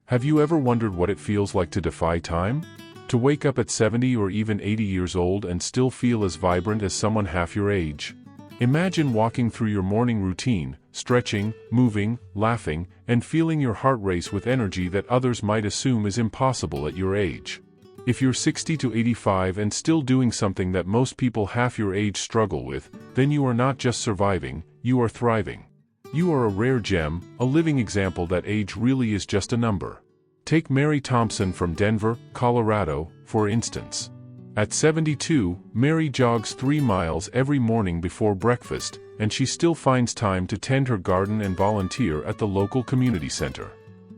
Have you ever wondered what it feels like to defy time? To wake up at 70 or even 80 years old and still feel as vibrant as someone half your age? Imagine walking through your morning routine, stretching, moving, laughing, and feeling your heart race with energy that others might assume is impossible at your age. If you're 60 to 85 and still doing something that most people half your age struggle with, then you are not just surviving, you are thriving. You are a rare gem, a living example that age really is just a number. Take Mary Thompson from Denver, Colorado, for instance. At 72, Mary jogs 3 miles every morning before breakfast, and she still finds time to tend her garden and volunteer at the local community center.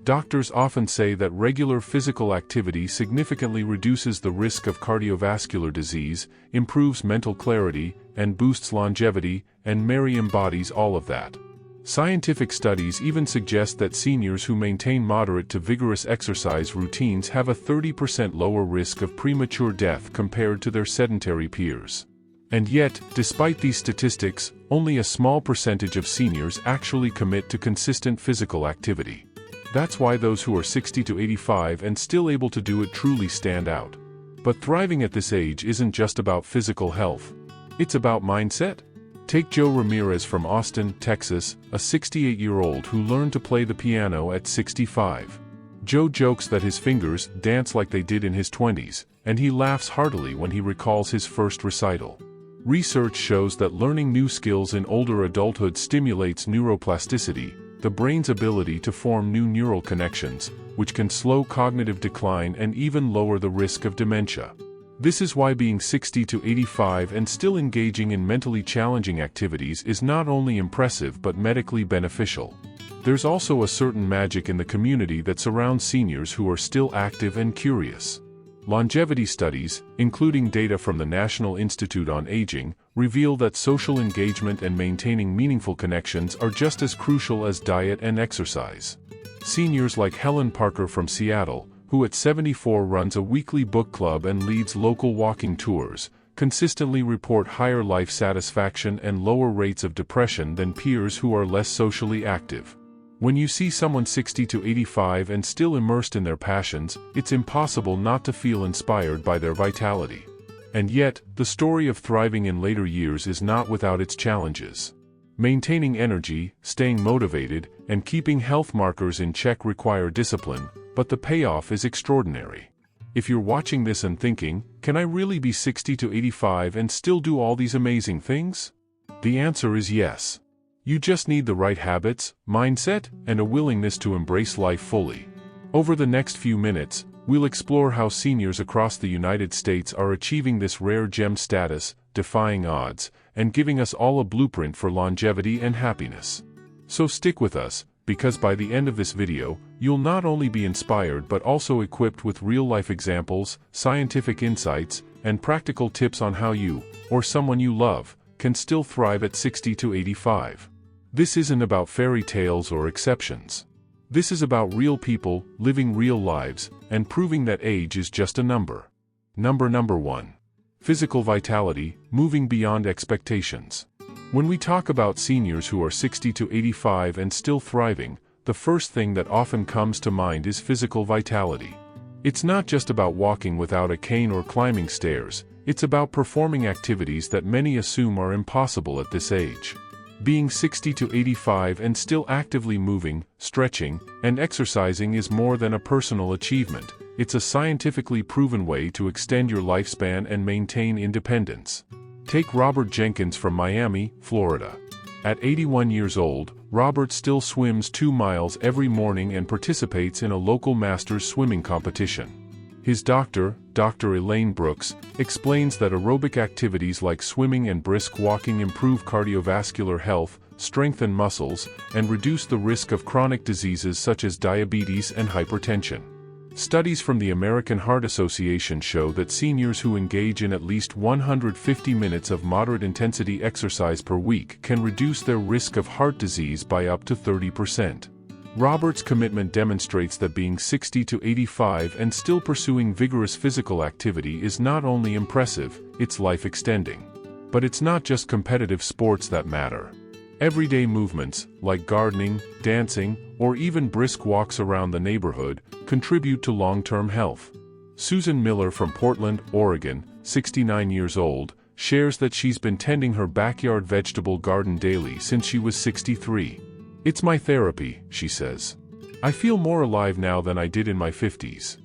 Doctors often say that regular physical activity significantly reduces the risk of cardiovascular disease, improves mental clarity, and boosts longevity, and Mary embodies all of that. Scientific studies even suggest that seniors who maintain moderate to vigorous exercise routines have a 30% lower risk of premature death compared to their sedentary peers. And yet, despite these statistics, only a small percentage of seniors actually commit to consistent physical activity. That's why those who are 60 to 85 and still able to do it truly stand out. But thriving at this age isn't just about physical health. It's about mindset. Take Joe Ramirez from Austin, Texas, a 68-year-old who learned to play the piano at 65. Joe jokes that his fingers dance like they did in his 20s, and he laughs heartily when he recalls his first recital. Research shows that learning new skills in older adulthood stimulates neuroplasticity, the brain's ability to form new neural connections, which can slow cognitive decline and even lower the risk of dementia. This is why being 60 to 85 and still engaging in mentally challenging activities is not only impressive but medically beneficial. There's also a certain magic in the community that surrounds seniors who are still active and curious. Longevity studies, including data from the National Institute on Aging, reveal that social engagement and maintaining meaningful connections are just as crucial as diet and exercise. Seniors like Helen Parker from Seattle, who at 74 runs a weekly book club and leads local walking tours, consistently report higher life satisfaction and lower rates of depression than peers who are less socially active. When you see someone 60 to 85 and still immersed in their passions, it's impossible not to feel inspired by their vitality. And yet, the story of thriving in later years is not without its challenges. Maintaining energy, staying motivated, and keeping health markers in check require discipline, but the payoff is extraordinary. If you're watching this and thinking, can I really be 60 to 85 and still do all these amazing things? The answer is yes. You just need the right habits, mindset, and a willingness to embrace life fully. Over the next few minutes, we'll explore how seniors across the United States are achieving this rare gem status, defying odds, and giving us all a blueprint for longevity and happiness. So stick with us, because by the end of this video, you'll not only be inspired but also equipped with real-life examples, scientific insights, and practical tips on how you, or someone you love, can still thrive at 60 to 85. This isn't about fairy tales or exceptions. This is about real people, living real lives, and proving that age is just a number. Number 1. Physical vitality, moving beyond expectations. When we talk about seniors who are 60 to 85 and still thriving, the first thing that often comes to mind is physical vitality. It's not just about walking without a cane or climbing stairs, it's about performing activities that many assume are impossible at this age. Being 60 to 85 and still actively moving, stretching, and exercising is more than a personal achievement. It's a scientifically proven way to extend your lifespan and maintain independence. Take Robert Jenkins from Miami, Florida. At 81 years old, Robert still swims 2 miles every morning and participates in a local masters swimming competition. His doctor, Dr. Elaine Brooks, explains that aerobic activities like swimming and brisk walking improve cardiovascular health, strengthen muscles, and reduce the risk of chronic diseases such as diabetes and hypertension. Studies from the American Heart Association show that seniors who engage in at least 150 minutes of moderate-intensity exercise per week can reduce their risk of heart disease by up to 30%. Robert's commitment demonstrates that being 60 to 85 and still pursuing vigorous physical activity is not only impressive, it's life-extending. But it's not just competitive sports that matter. Everyday movements, like gardening, dancing, or even brisk walks around the neighborhood, contribute to long-term health. Susan Miller from Portland, Oregon, 69 years old, shares that she's been tending her backyard vegetable garden daily since she was 63. "It's my therapy," she says. "I feel more alive now than I did in my 50s.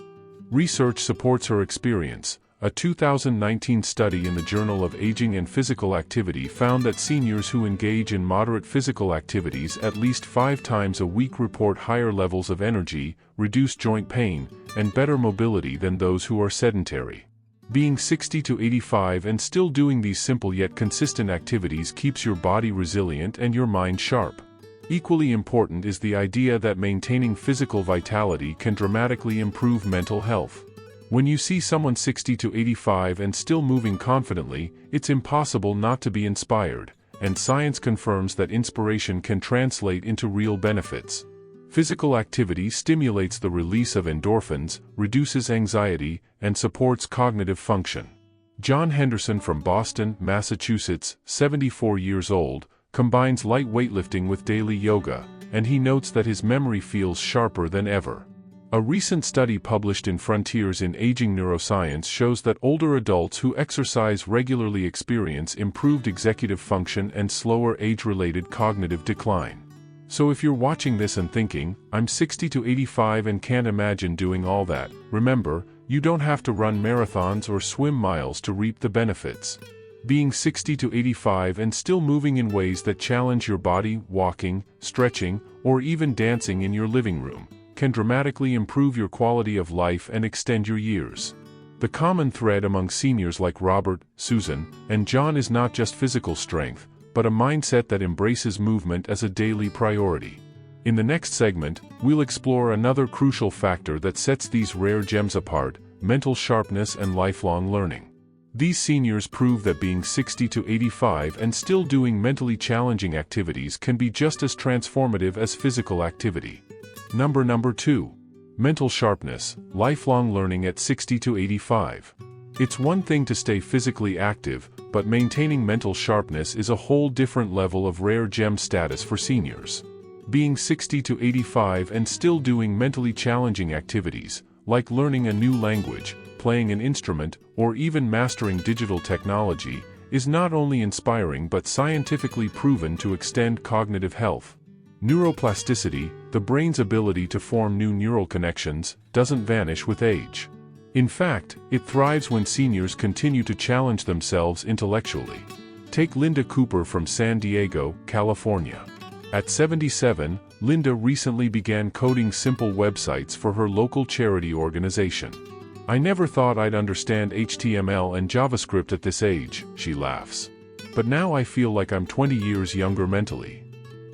Research supports her experience. A 2019 study in the Journal of Aging and Physical Activity found that seniors who engage in moderate physical activities at least 5 times a week report higher levels of energy, reduced joint pain, and better mobility than those who are sedentary. Being 60 to 85 and still doing these simple yet consistent activities keeps your body resilient and your mind sharp. Equally important is the idea that maintaining physical vitality can dramatically improve mental health. When you see someone 60 to 85 and still moving confidently, it's impossible not to be inspired, and science confirms that inspiration can translate into real benefits. Physical activity stimulates the release of endorphins, reduces anxiety, and supports cognitive function. John Henderson from Boston, Massachusetts, 74 years old, combines light weightlifting with daily yoga, and he notes that his memory feels sharper than ever. A recent study published in Frontiers in Aging Neuroscience shows that older adults who exercise regularly experience improved executive function and slower age-related cognitive decline. So if you're watching this and thinking, "I'm 60 to 85 and can't imagine doing all that," remember, you don't have to run marathons or swim miles to reap the benefits. Being 60 to 85 and still moving in ways that challenge your body, walking, stretching, or even dancing in your living room, can dramatically improve your quality of life and extend your years. The common thread among seniors like Robert, Susan, and John is not just physical strength, but a mindset that embraces movement as a daily priority. In the next segment, we'll explore another crucial factor that sets these rare gems apart: mental sharpness and lifelong learning. These seniors prove that being 60 to 85 and still doing mentally challenging activities can be just as transformative as physical activity. Number 2. Mental sharpness, lifelong learning at 60 to 85. It's one thing to stay physically active, but maintaining mental sharpness is a whole different level of rare gem status for seniors. Being 60 to 85 and still doing mentally challenging activities, like learning a new language, playing an instrument, or even mastering digital technology, is not only inspiring but scientifically proven to extend cognitive health. Neuroplasticity, the brain's ability to form new neural connections, doesn't vanish with age. In fact, it thrives when seniors continue to challenge themselves intellectually. Take Linda Cooper from San Diego, California. At 77, Linda recently began coding simple websites for her local charity organization. "I never thought I'd understand HTML and JavaScript at this age," she laughs. "But now I feel like I'm 20 years younger mentally."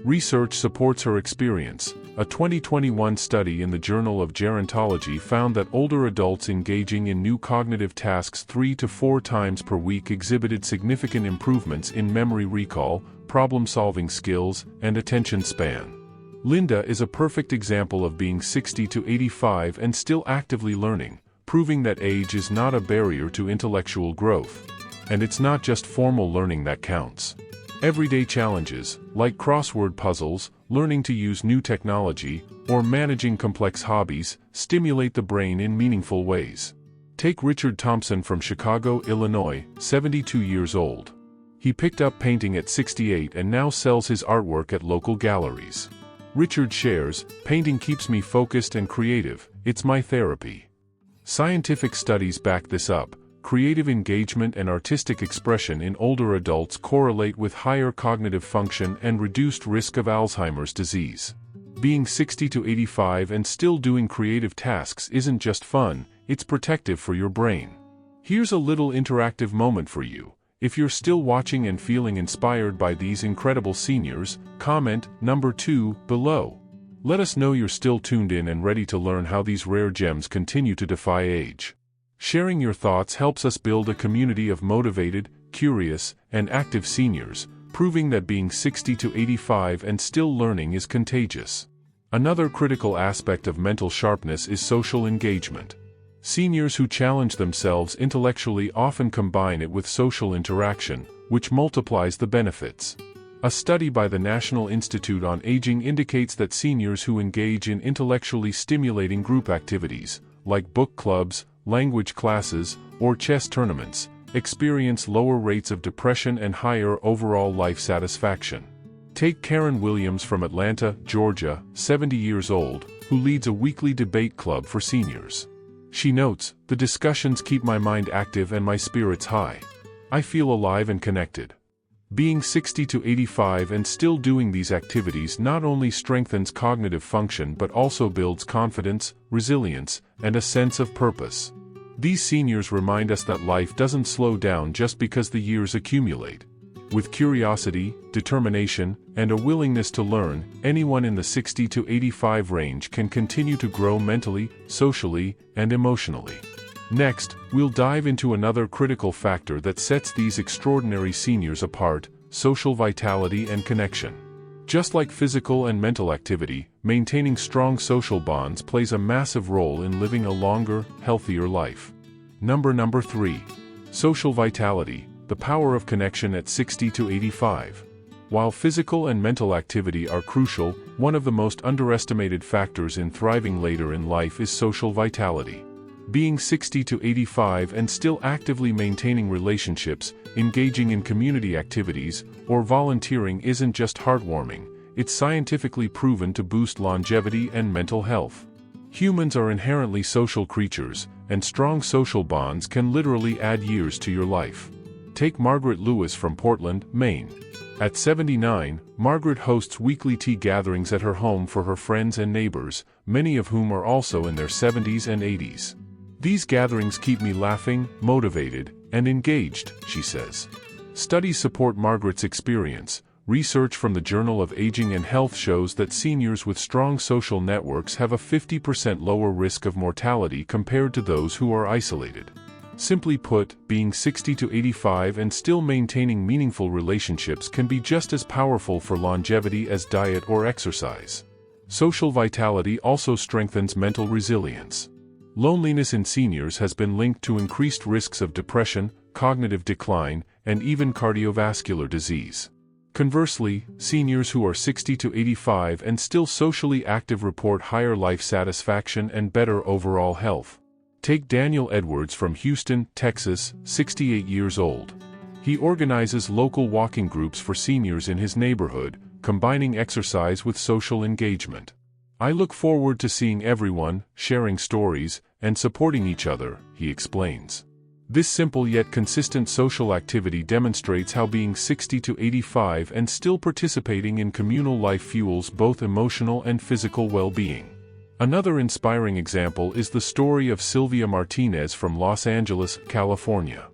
Research supports her experience. A 2021 study in the Journal of Gerontology found that older adults engaging in new cognitive tasks 3 to 4 times per week exhibited significant improvements in memory recall, problem-solving skills, and attention span. Linda is a perfect example of being 60 to 85 and still actively learning, proving that age is not a barrier to intellectual growth. And it's not just formal learning that counts. Everyday challenges, like crossword puzzles, learning to use new technology, or managing complex hobbies, stimulate the brain in meaningful ways. Take Richard Thompson from Chicago, Illinois, 72 years old. He picked up painting at 68 and now sells his artwork at local galleries. Richard shares, "Painting keeps me focused and creative, it's my therapy." Scientific studies back this up. Creative engagement and artistic expression in older adults correlate with higher cognitive function and reduced risk of Alzheimer's disease. Being 60 to 85 and still doing creative tasks isn't just fun, it's protective for your brain. Here's a little interactive moment for you. If you're still watching and feeling inspired by these incredible seniors, comment number 2 below. Let us know you're still tuned in and ready to learn how these rare gems continue to defy age. Sharing your thoughts helps us build a community of motivated, curious, and active seniors, proving that being 60 to 85 and still learning is contagious. Another critical aspect of mental sharpness is social engagement. Seniors who challenge themselves intellectually often combine it with social interaction, which multiplies the benefits. A study by the National Institute on Aging indicates that seniors who engage in intellectually stimulating group activities, like book clubs, language classes, or chess tournaments, experience lower rates of depression and higher overall life satisfaction. Take Karen Williams from Atlanta, Georgia, 70 years old, who leads a weekly debate club for seniors. She notes, "The discussions keep my mind active and my spirits high. I feel alive and connected." Being 60 to 85 and still doing these activities not only strengthens cognitive function but also builds confidence, resilience, and a sense of purpose. These seniors remind us that life doesn't slow down just because the years accumulate. With curiosity, determination, and a willingness to learn, anyone in the 60 to 85 range can continue to grow mentally, socially, and emotionally. Next, we'll dive into another critical factor that sets these extraordinary seniors apart: social vitality and connection. Just like physical and mental activity, maintaining strong social bonds plays a massive role in living a longer, healthier life. Number 3. Social vitality, the power of connection at 60 to 85. While physical and mental activity are crucial, one of the most underestimated factors in thriving later in life is social vitality. Being 60 to 85 and still actively maintaining relationships, engaging in community activities, or volunteering isn't just heartwarming, it's scientifically proven to boost longevity and mental health. Humans are inherently social creatures, and strong social bonds can literally add years to your life. Take Margaret Lewis from Portland, Maine. At 79, Margaret hosts weekly tea gatherings at her home for her friends and neighbors, many of whom are also in their 70s and 80s. "These gatherings keep me laughing, motivated, and engaged," she says. Studies support Margaret's experience. Research from the Journal of Aging and Health shows that seniors with strong social networks have a 50% lower risk of mortality compared to those who are isolated. Simply put, being 60 to 85 and still maintaining meaningful relationships can be just as powerful for longevity as diet or exercise. Social vitality also strengthens mental resilience. Loneliness in seniors has been linked to increased risks of depression, cognitive decline, and even cardiovascular disease. Conversely, seniors who are 60 to 85 and still socially active report higher life satisfaction and better overall health. Take Daniel Edwards from Houston, Texas, 68 years old. He organizes local walking groups for seniors in his neighborhood, combining exercise with social engagement. "I look forward to seeing everyone, sharing stories, and supporting each other," he explains. This simple yet consistent social activity demonstrates how being 60 to 85 and still participating in communal life fuels both emotional and physical well-being. Another inspiring example is the story of Sylvia Martinez from Los Angeles, California.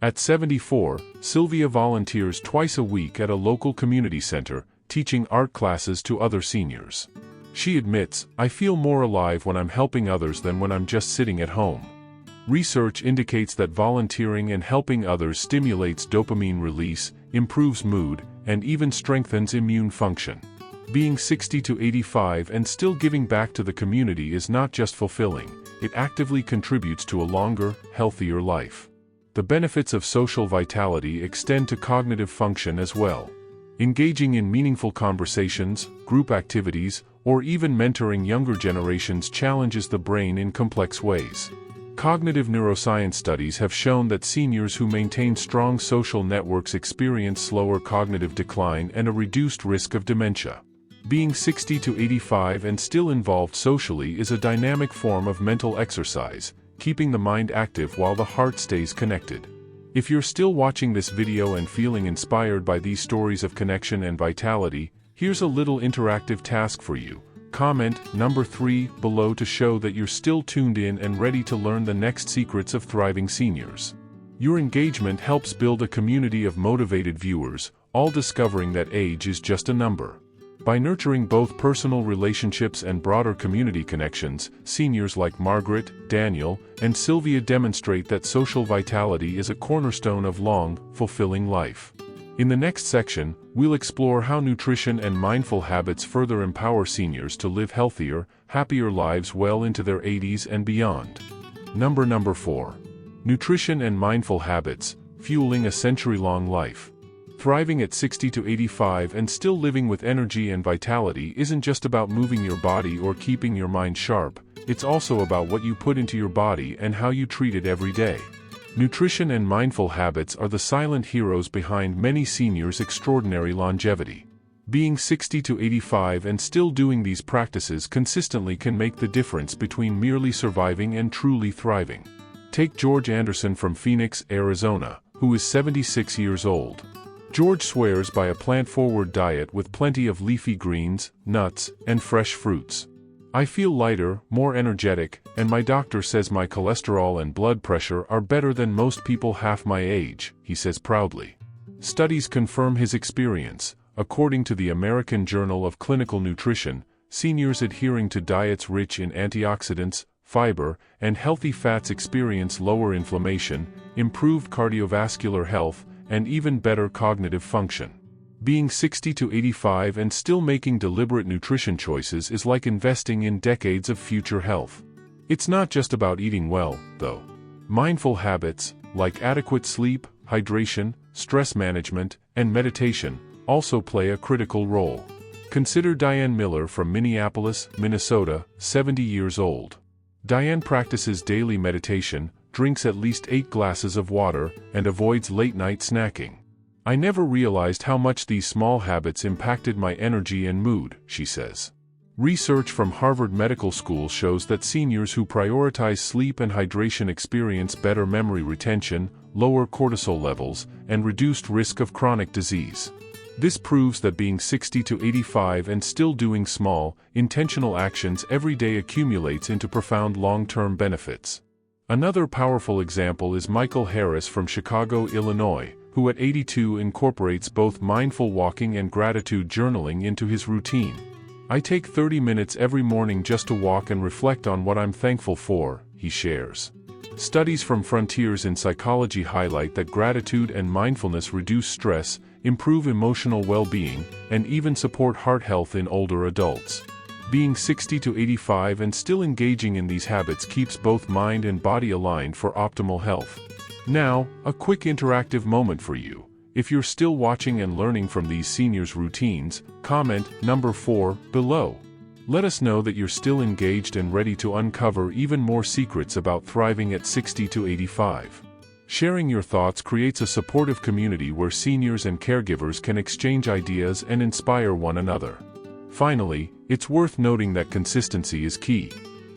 At 74, Sylvia volunteers twice a week at a local community center, teaching art classes to other seniors. She admits, "I feel more alive when I'm helping others than when I'm just sitting at home." Research indicates that volunteering and helping others stimulates dopamine release, improves mood, and even strengthens immune function. Being 60 to 85 and still giving back to the community is not just fulfilling, it actively contributes to a longer, healthier life. The benefits of social vitality extend to cognitive function as well. Engaging in meaningful conversations, group activities, or even mentoring younger generations challenges the brain in complex ways. Cognitive neuroscience studies have shown that seniors who maintain strong social networks experience slower cognitive decline and a reduced risk of dementia. Being 60 to 85 and still involved socially is a dynamic form of mental exercise, keeping the mind active while the heart stays connected. If you're still watching this video and feeling inspired by these stories of connection and vitality, here's a little interactive task for you. Comment number 3 below to show that you're still tuned in and ready to learn the next secrets of thriving seniors. Your engagement helps build a community of motivated viewers, all discovering that age is just a number. By nurturing both personal relationships and broader community connections, seniors like Margaret, Daniel, and Sylvia demonstrate that social vitality is a cornerstone of long, fulfilling life. In the next section, we'll explore how nutrition and mindful habits further empower seniors to live healthier, happier lives well into their 80s and beyond. Number 4. Nutrition and mindful habits, fueling a century-long life. Thriving at 60 to 85 and still living with energy and vitality isn't just about moving your body or keeping your mind sharp, it's also about what you put into your body and how you treat it every day. Nutrition and mindful habits are the silent heroes behind many seniors' extraordinary longevity. Being 60 to 85 and still doing these practices consistently can make the difference between merely surviving and truly thriving. Take George Anderson from Phoenix, Arizona, who is 76 years old. George swears by a plant-forward diet with plenty of leafy greens, nuts, and fresh fruits. I feel lighter, more energetic, and my doctor says my cholesterol and blood pressure are better than most people half my age, he says proudly. Studies confirm his experience. According to the American Journal of Clinical Nutrition, seniors adhering to diets rich in antioxidants, fiber, and healthy fats experience lower inflammation, improved cardiovascular health, and even better cognitive function. Being 60 to 85 and still making deliberate nutrition choices is like investing in decades of future health. It's not just about eating well, though. Mindful habits, like adequate sleep, hydration, stress management, and meditation, also play a critical role. Consider Diane Miller from Minneapolis, Minnesota, 70 years old. Diane practices daily meditation, drinks at least 8 glasses of water, and avoids late-night snacking. I never realized how much these small habits impacted my energy and mood, she says. Research from Harvard Medical School shows that seniors who prioritize sleep and hydration experience better memory retention, lower cortisol levels, and reduced risk of chronic disease. This proves that being 60 to 85 and still doing small, intentional actions every day accumulates into profound long-term benefits. Another powerful example is Michael Harris from Chicago, Illinois, who at 82 incorporates both mindful walking and gratitude journaling into his routine. I take 30 minutes every morning just to walk and reflect on what I'm thankful for, he shares. Studies from Frontiers in Psychology highlight that gratitude and mindfulness reduce stress, improve emotional well-being, and even support heart health in older adults. Being 60 to 85 and still engaging in these habits keeps both mind and body aligned for optimal health. Now, a quick interactive moment for you. If you're still watching and learning from these seniors' routines, comment number 4 below. Let us know that you're still engaged and ready to uncover even more secrets about thriving at 60 to 85. Sharing your thoughts creates a supportive community where seniors and caregivers can exchange ideas and inspire one another. Finally, it's worth noting that consistency is key.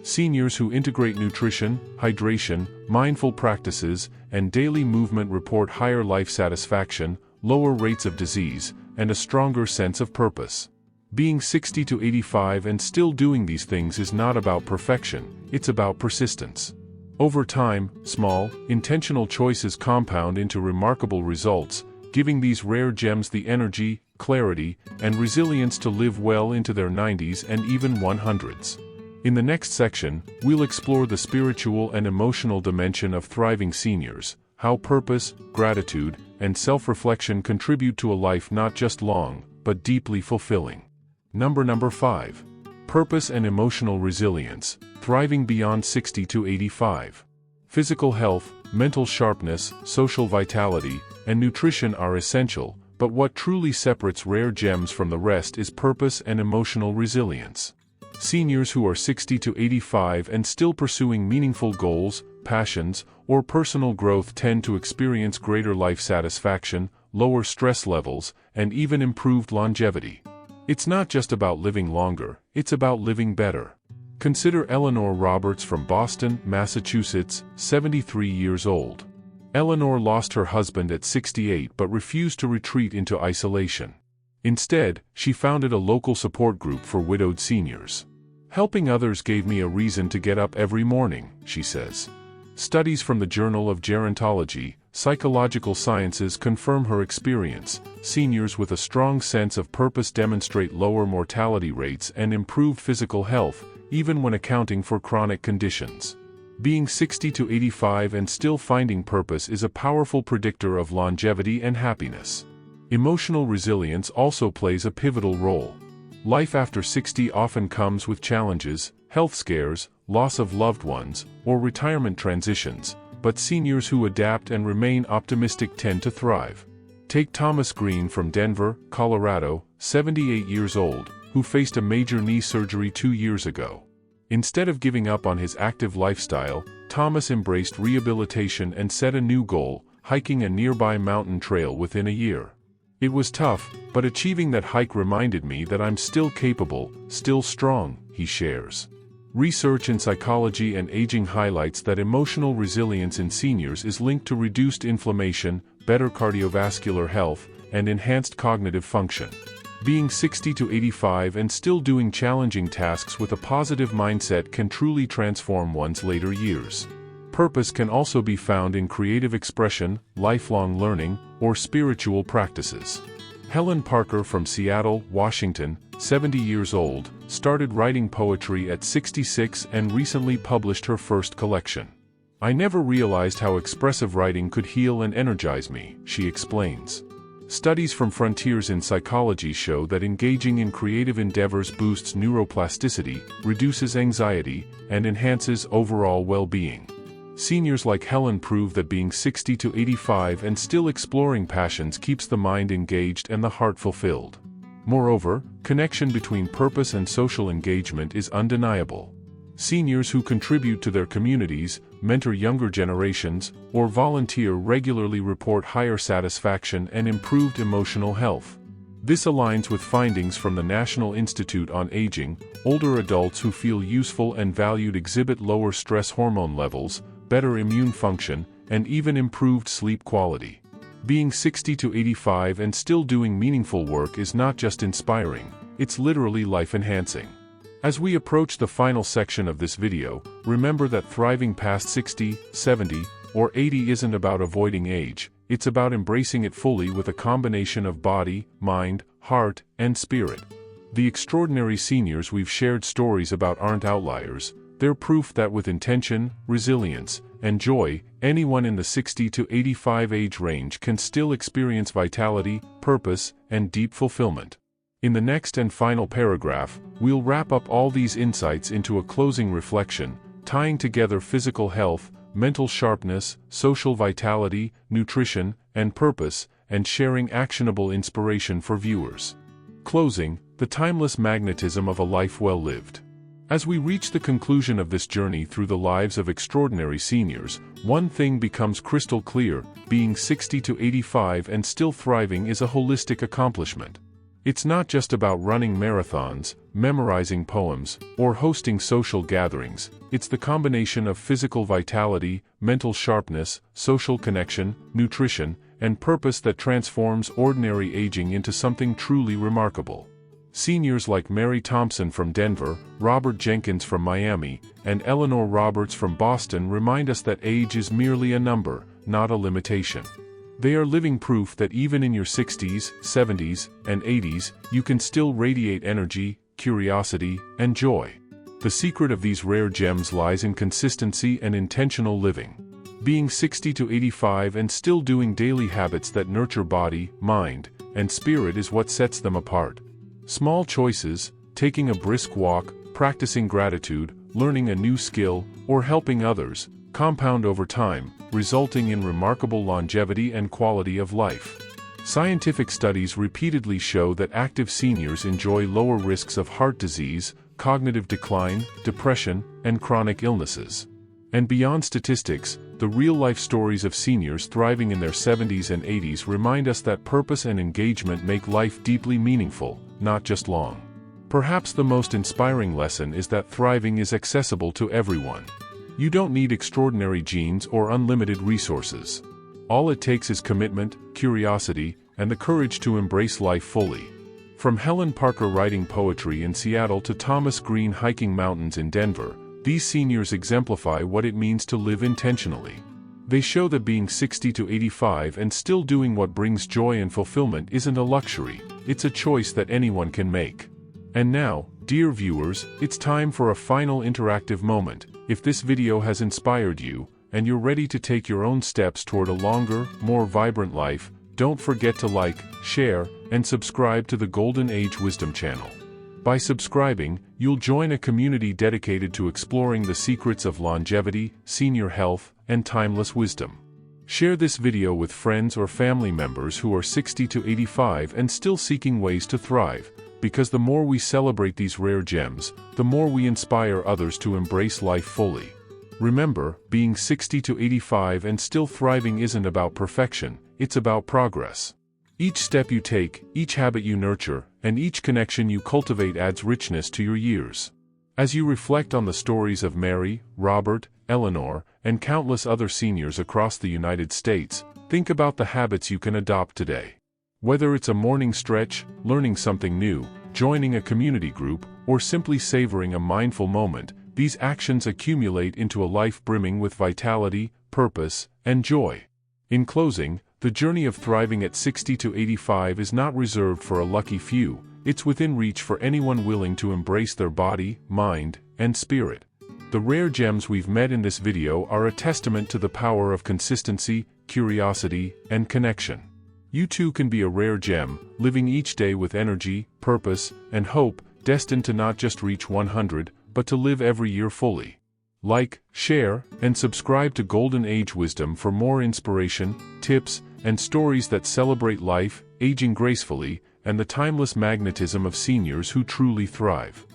Seniors who integrate nutrition, hydration, mindful practices, and daily movement report higher life satisfaction, lower rates of disease, and a stronger sense of purpose. Being 60 to 85 and still doing these things is not about perfection, it's about persistence. Over time, small, intentional choices compound into remarkable results, giving these rare gems the energy, clarity, and resilience to live well into their 90s and even 100s. In the next section, we'll explore the spiritual and emotional dimension of thriving seniors, how purpose, gratitude, and self-reflection contribute to a life not just long, but deeply fulfilling. Number 5. Purpose and emotional resilience, thriving beyond 60 to 85. Physical health, mental sharpness, social vitality, and nutrition are essential, but what truly separates rare gems from the rest is purpose and emotional resilience. Seniors who are 60 to 85 and still pursuing meaningful goals, passions, or personal growth tend to experience greater life satisfaction, lower stress levels, and even improved longevity. It's not just about living longer, it's about living better. Consider Eleanor Roberts from Boston, Massachusetts, 73 years old. Eleanor lost her husband at 68 but refused to retreat into isolation. Instead, she founded a local support group for widowed seniors. Helping others gave me a reason to get up every morning, she says. Studies from the Journal of Gerontology, Psychological Sciences confirm her experience. Seniors with a strong sense of purpose demonstrate lower mortality rates and improved physical health, even when accounting for chronic conditions. Being 60 to 85 and still finding purpose is a powerful predictor of longevity and happiness. Emotional resilience also plays a pivotal role. Life after 60 often comes with challenges, health scares, loss of loved ones, or retirement transitions, but seniors who adapt and remain optimistic tend to thrive. Take Thomas Green from Denver, Colorado, 78 years old, who faced a major knee surgery 2 years ago. Instead of giving up on his active lifestyle, Thomas embraced rehabilitation and set a new goal, hiking a nearby mountain trail within a year. It was tough, but achieving that hike reminded me that I'm still capable, still strong, he shares. Research in psychology and aging highlights that emotional resilience in seniors is linked to reduced inflammation, better cardiovascular health, and enhanced cognitive function. Being 60 to 85 and still doing challenging tasks with a positive mindset can truly transform one's later years. Purpose can also be found in creative expression, lifelong learning, or spiritual practices. Helen Parker from Seattle, Washington, 70 years old, started writing poetry at 66 and recently published her first collection. I never realized how expressive writing could heal and energize me, she explains. Studies from Frontiers in Psychology show that engaging in creative endeavors boosts neuroplasticity, reduces anxiety, and enhances overall well-being. Seniors like Helen prove that being 60 to 85 and still exploring passions keeps the mind engaged and the heart fulfilled. Moreover, connection between purpose and social engagement is undeniable. Seniors who contribute to their communities, mentor younger generations, or volunteer regularly report higher satisfaction and improved emotional health. This aligns with findings from the National Institute on Aging. Older adults who feel useful and valued exhibit lower stress hormone levels, better immune function, and even improved sleep quality. Being 60 to 85 and still doing meaningful work is not just inspiring, it's literally life-enhancing. As we approach the final section of this video, remember that thriving past 60, 70, or 80 isn't about avoiding age, it's about embracing it fully with a combination of body, mind, heart, and spirit. The extraordinary seniors we've shared stories about aren't outliers, they're proof that with intention, resilience, and joy, anyone in the 60 to 85 age range can still experience vitality, purpose, and deep fulfillment. In the next and final paragraph, we'll wrap up all these insights into a closing reflection, tying together physical health, mental sharpness, social vitality, nutrition, and purpose, and sharing actionable inspiration for viewers. Closing, the timeless magnetism of a life well lived. As we reach the conclusion of this journey through the lives of extraordinary seniors, one thing becomes crystal clear: being 60 to 85 and still thriving is a holistic accomplishment. It's not just about running marathons, memorizing poems, or hosting social gatherings. It's the combination of physical vitality, mental sharpness, social connection, nutrition, and purpose that transforms ordinary aging into something truly remarkable. Seniors like Mary Thompson from Denver, Robert Jenkins from Miami, and Eleanor Roberts from Boston remind us that age is merely a number, not a limitation. They are living proof that even in your 60s, 70s, and 80s, you can still radiate energy, curiosity, and joy. The secret of these rare gems lies in consistency and intentional living. Being 60 to 85 and still doing daily habits that nurture body, mind, and spirit is what sets them apart. Small choices, taking a brisk walk, practicing gratitude, learning a new skill, or helping others, compound over time, resulting in remarkable longevity and quality of life. Scientific studies repeatedly show that active seniors enjoy lower risks of heart disease, cognitive decline, depression, and chronic illnesses. And beyond statistics, the real-life stories of seniors thriving in their 70s and 80s remind us that purpose and engagement make life deeply meaningful, not just long. Perhaps the most inspiring lesson is that thriving is accessible to everyone. You don't need extraordinary genes or unlimited resources. All it takes is commitment, curiosity, and the courage to embrace life fully. From Helen Parker writing poetry in Seattle to Thomas Green hiking mountains in Denver, these seniors exemplify what it means to live intentionally. They show that being 60 to 85 and still doing what brings joy and fulfillment isn't a luxury, it's a choice that anyone can make. And now, dear viewers, it's time for a final interactive moment. If this video has inspired you, and you're ready to take your own steps toward a longer, more vibrant life, don't forget to like, share, and subscribe to the Golden Age Wisdom channel. By subscribing, you'll join a community dedicated to exploring the secrets of longevity, senior health, and timeless wisdom. Share this video with friends or family members who are 60 to 85 and still seeking ways to thrive, because the more we celebrate these rare gems, the more we inspire others to embrace life fully. Remember, being 60 to 85 and still thriving isn't about perfection, it's about progress. Each step you take, each habit you nurture, and each connection you cultivate adds richness to your years. As you reflect on the stories of Mary, Robert, Eleanor, and countless other seniors across the United States, think about the habits you can adopt today. Whether it's a morning stretch, learning something new, joining a community group, or simply savoring a mindful moment, these actions accumulate into a life brimming with vitality, purpose, and joy. In closing, the journey of thriving at 60 to 85 is not reserved for a lucky few, it's within reach for anyone willing to embrace their body, mind, and spirit. The rare gems we've met in this video are a testament to the power of consistency, curiosity, and connection. You too can be a rare gem, living each day with energy, purpose, and hope, destined to not just reach 100, but to live every year fully. Like, share, and subscribe to Golden Age Wisdom for more inspiration, tips, and stories that celebrate life, aging gracefully, and the timeless magnetism of seniors who truly thrive.